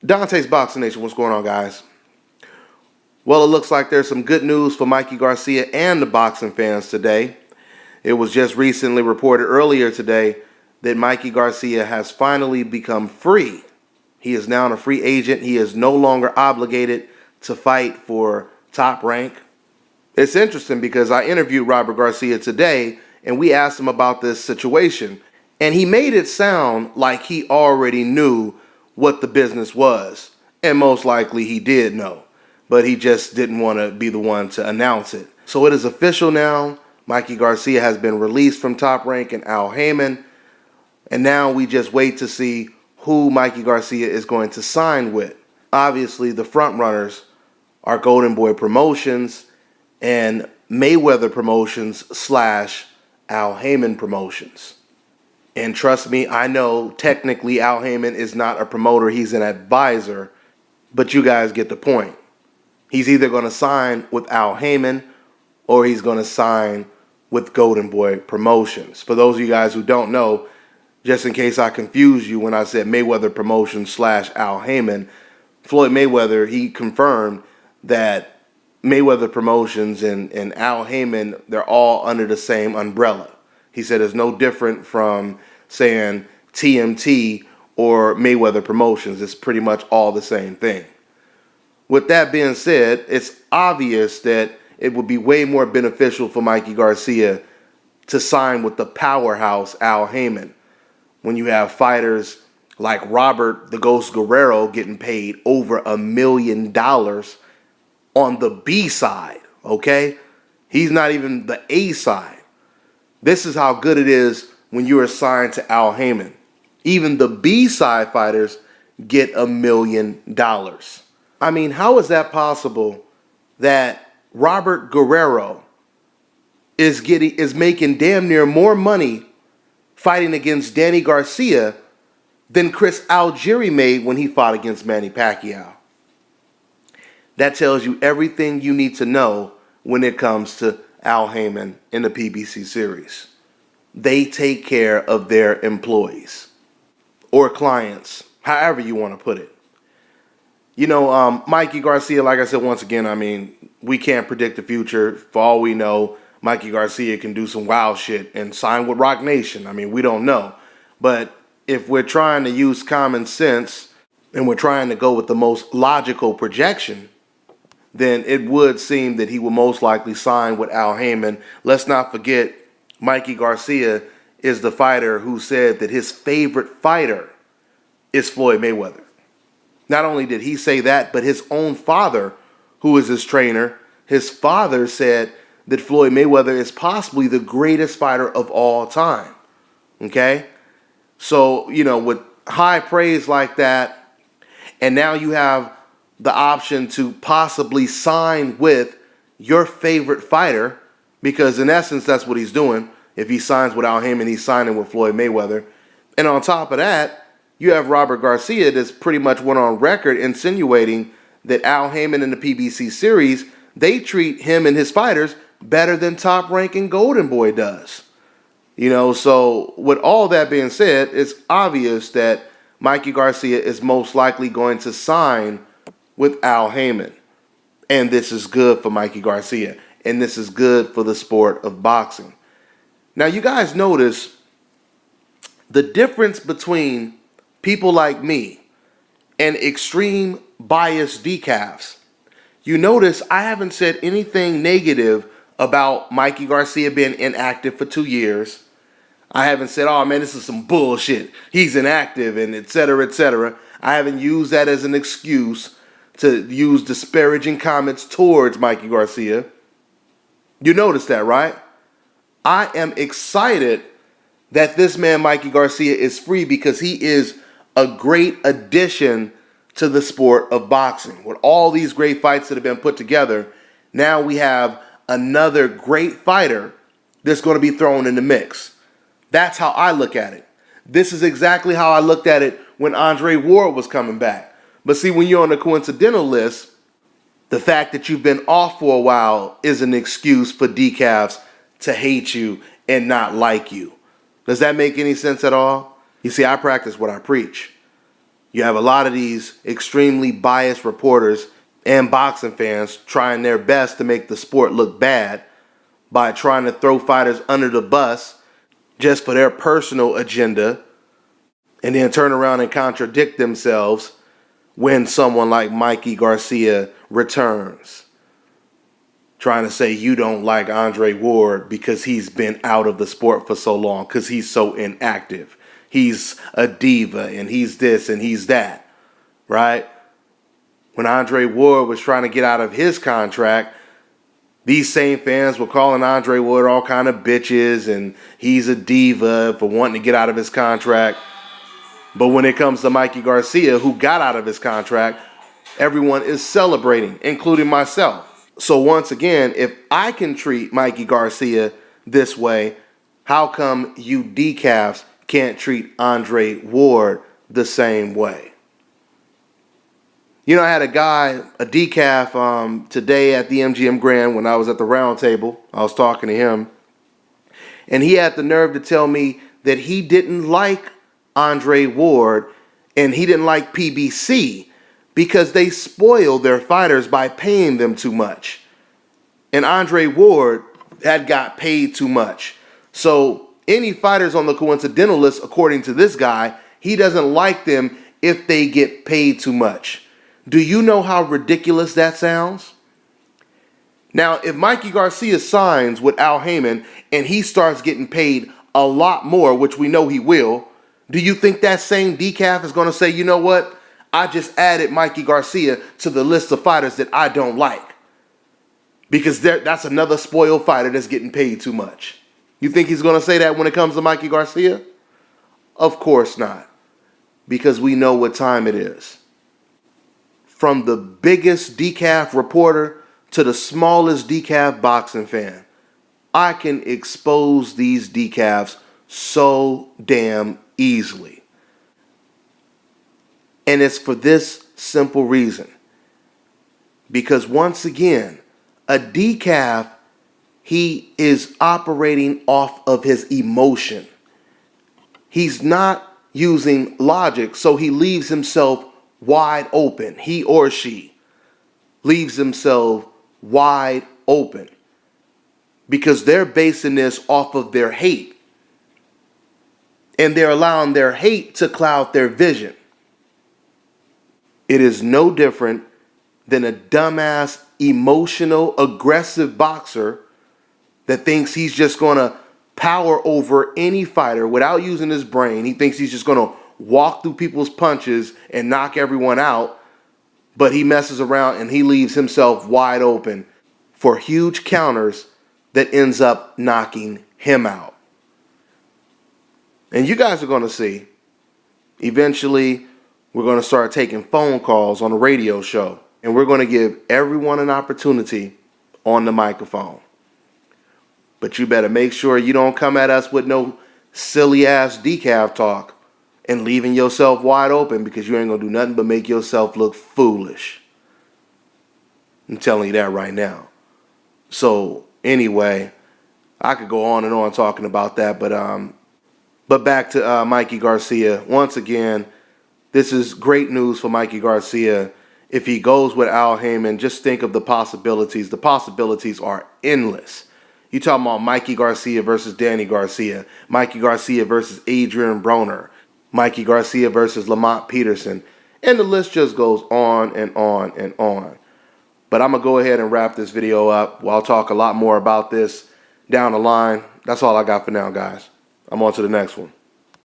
Dante's Boxing Nation, what's going on, guys? Well, it looks like there's some good news for Mikey Garcia and the boxing fans today. It was just recently reported earlier today that Mikey Garcia has finally become free. He is now a free agent. He is no longer obligated to fight for Top Rank. It's interesting because I interviewed Robert Garcia today and we asked him about this situation. And he made it sound like he already knew what the business was. And most likely he did know. But he just didn't want to be the one to announce it. So it is official now. Mikey Garcia has been released from Top Rank and Al Haymon. And now we just wait to see who Mikey Garcia is going to sign with. Obviously, the front runners are Golden Boy Promotions and Mayweather Promotions / Al Haymon Promotions. And trust me, I know technically Al Haymon is not a promoter, he's an advisor, but you guys get the point. He's either going to sign with Al Haymon or he's going to sign with Golden Boy Promotions. For those of you guys who don't know, just in case I confused you when I said Mayweather Promotions / Al Haymon, Floyd Mayweather, he confirmed that Mayweather Promotions and Al Haymon, they're all under the same umbrella. He said it's no different from saying TMT or Mayweather Promotions. It's pretty much all the same thing. With that being said, it's obvious that it would be way more beneficial for Mikey Garcia to sign with the powerhouse Al Haymon. When you have fighters like Robert the Ghost Guerrero getting paid over $1 million on the B side, okay? He's not even the A side. This is how good it is when you're assigned to Al Haymon. Even the B side fighters get $1 million. I mean, how is that possible that Robert Guerrero is making damn near more money fighting against Danny Garcia than Chris Algieri made when he fought against Manny Pacquiao? That tells you everything you need to know when it comes to Al Haymon in the PBC series. They take care of their employees or clients, however you want to put it. You know, Mikey Garcia, like I said, once again, I mean, we can't predict the future. For all we know, Mikey Garcia can do some wild shit and sign with Rock Nation. I mean, we don't know. But if we're trying to use common sense and we're trying to go with the most logical projection, then it would seem that he will most likely sign with Al Haymon. Let's not forget, Mikey Garcia is the fighter who said that his favorite fighter is Floyd Mayweather. Not only did he say that, but his own father, who is his trainer, his father said that Floyd Mayweather is possibly the greatest fighter of all time. Okay? So, you know, with high praise like that, and now you have the option to possibly sign with your favorite fighter, because in essence, that's what he's doing. If he signs with Al Haymon, he's signing with Floyd Mayweather. And on top of that, you have Robert Garcia that's pretty much went on record insinuating that Al Haymon in the PBC series, they treat him and his fighters better than Top Rank and Golden Boy does. You know, so with all that being said, it's obvious that Mikey Garcia is most likely going to sign with Al Haymon. And this is good for Mikey Garcia. And this is good for the sport of boxing. Now, you guys notice the difference between people like me and extreme bias decafs. You notice I haven't said anything negative about Mikey Garcia being inactive for 2 years. I haven't said, oh man, this is some bullshit, he's inactive, and etc., etc. I haven't used that as an excuse to use disparaging comments towards Mikey Garcia. You notice that, right? I am excited that this man, Mikey Garcia, is free because he is a great addition to the sport of boxing. With all these great fights that have been put together, now we have another great fighter that's going to be thrown in the mix. That's how I look at it. This is exactly how I looked at it when Andre Ward was coming back. But see, when you're on the coincidental list, the fact that you've been off for a while is an excuse for decafs to hate you and not like you. Does that make any sense at all? You see, I practice what I preach. You have a lot of these extremely biased reporters and boxing fans trying their best to make the sport look bad by trying to throw fighters under the bus just for their personal agenda, and then turn around and contradict themselves when someone like Mikey Garcia returns, trying to say you don't like Andre Ward because he's been out of the sport for so long, because he's so inactive. He's a diva and he's this and he's that, right? When Andre Ward was trying to get out of his contract, these same fans were calling Andre Ward all kind of bitches and he's a diva for wanting to get out of his contract. But when it comes to Mikey Garcia, who got out of his contract, everyone is celebrating, including myself. So once again, if I can treat Mikey Garcia this way, how come you decafs can't treat Andre Ward the same way? You know, I had a guy, a decaf, today at the MGM Grand when I was at the round table. I was talking to him, and he had the nerve to tell me that he didn't like Andre Ward and he didn't like PBC because they spoil their fighters by paying them too much. And Andre Ward had got paid too much. So any fighters on the coincidental list, according to this guy, he doesn't like them if they get paid too much. Do you know how ridiculous that sounds? Now, if Mikey Garcia signs with Al Haymon and he starts getting paid a lot more, which we know he will, do you think that same decaf is going to say, you know what? I just added Mikey Garcia to the list of fighters that I don't like because that's another spoiled fighter that's getting paid too much. You think he's going to say that when it comes to Mikey Garcia? Of course not, because we know what time it is. From the biggest decaf reporter to the smallest decaf boxing fan, I can expose these decafs so damn easily. And it's for this simple reason. Because once again, a decaf, he is operating off of his emotion. He's not using logic, so he leaves himself wide open. He or she leaves himself wide open because they're basing this off of their hate. And they're allowing their hate to cloud their vision. It is no different than a dumbass, emotional, aggressive boxer that thinks he's just going to power over any fighter without using his brain. He thinks he's just going to walk through people's punches and knock everyone out. But he messes around and he leaves himself wide open for huge counters that ends up knocking him out. And you guys are going to see, eventually, we're going to start taking phone calls on the radio show. And we're going to give everyone an opportunity on the microphone. But you better make sure you don't come at us with no silly-ass decaf talk and leaving yourself wide open, because you ain't going to do nothing but make yourself look foolish. I'm telling you that right now. So, anyway, I could go on and on talking about that, but back to Mikey Garcia. Once again, this is great news for Mikey Garcia. If he goes with Al Haymon, just think of the possibilities. The possibilities are endless. You talking about Mikey Garcia versus Danny Garcia, Mikey Garcia versus Adrian Broner, Mikey Garcia versus Lamont Peterson, and the list just goes on and on and on. But I'm going to go ahead and wrap this video up. I'll talk a lot more about this down the line. That's all I got for now, guys. I'm on to the next one.